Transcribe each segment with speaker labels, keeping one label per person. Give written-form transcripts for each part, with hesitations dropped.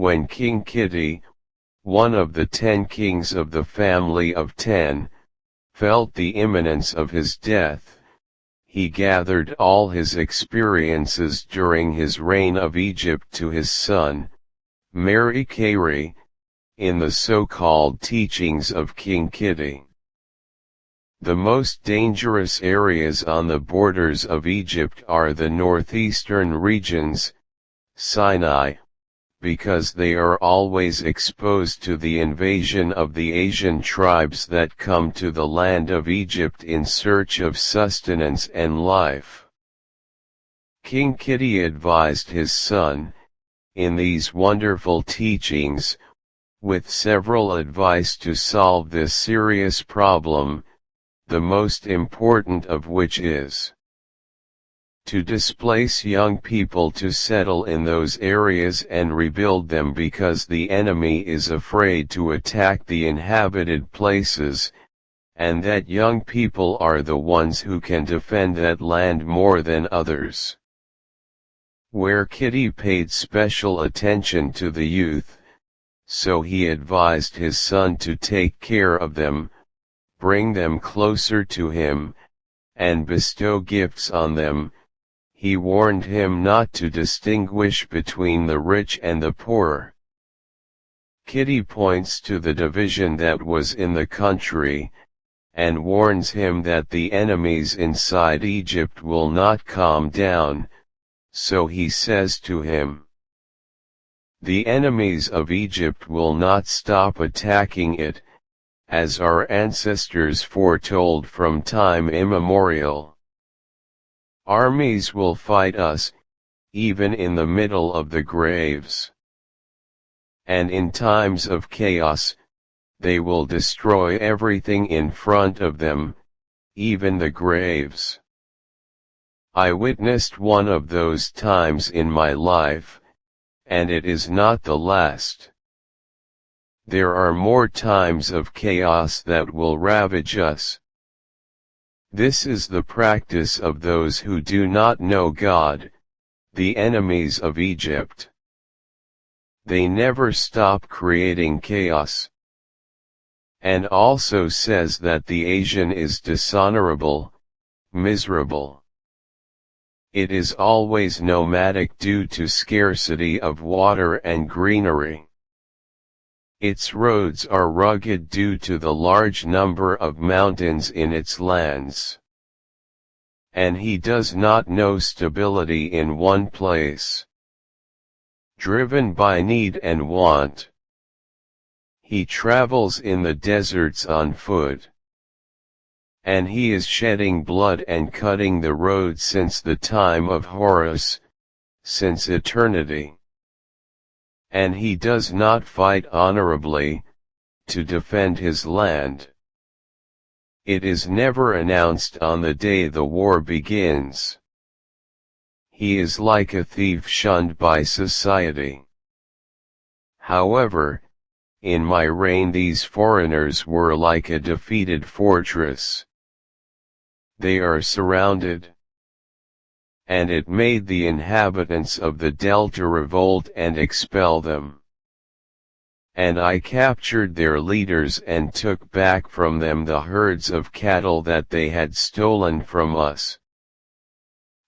Speaker 1: when King Khay, one of the 10 kings of the family of 10, felt the imminence of his death, he gathered all his experiences during his reign of Egypt to his son, Khay, in the so-called teachings of King Khay. The most dangerous areas on the borders of Egypt are the northeastern regions, Sinai, because they are always exposed to the invasion of the Asian tribes that come to the land of Egypt in search of sustenance and life. King Khay advised his son, in these wonderful teachings, with several advice to solve this serious problem, the most important of which is to displace young people to settle in those areas and rebuild them, because the enemy is afraid to attack the inhabited places, and that young people are the ones who can defend that land more than others. Where Khay paid special attention to the youth, so he advised his son to take care of them, bring them closer to him, and bestow gifts on them. He warned him not to distinguish between the rich and the poor. Khay points to the division that was in the country, and warns him that the enemies inside Egypt will not calm down, so he says to him, "The enemies of Egypt will not stop attacking it, as our ancestors foretold from time immemorial. Armies will fight us, even in the middle of the graves. And in times of chaos, they will destroy everything in front of them, even the graves. I witnessed one of those times in my life, and it is not the last. There are more times of chaos that will ravage us. This is the practice of those who do not know God, the enemies of Egypt. They never stop creating chaos." And also says that the Asian is dishonorable, miserable. It is always nomadic due to scarcity of water and greenery. Its roads are rugged due to the large number of mountains in its lands. And he does not know stability in one place. Driven by need and want, he travels in the deserts on foot. And he is shedding blood and cutting the road since the time of Horus, since eternity. And he does not fight honorably, to defend his land. It is never announced on the day the war begins. He is like a thief shunned by society. However, in my reign these foreigners were like a defeated fortress. They are surrounded. And it made the inhabitants of the delta revolt and expel them. And I captured their leaders and took back from them the herds of cattle that they had stolen from us,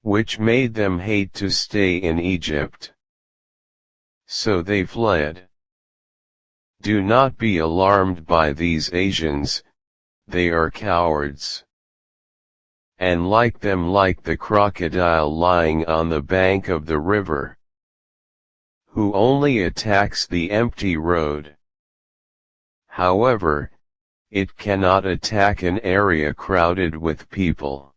Speaker 1: which made them hate to stay in Egypt. So they fled. Do not be alarmed by these Asians, they are cowards. And like them, like the crocodile lying on the bank of the river, who only attacks the empty road. However, it cannot attack an area crowded with people.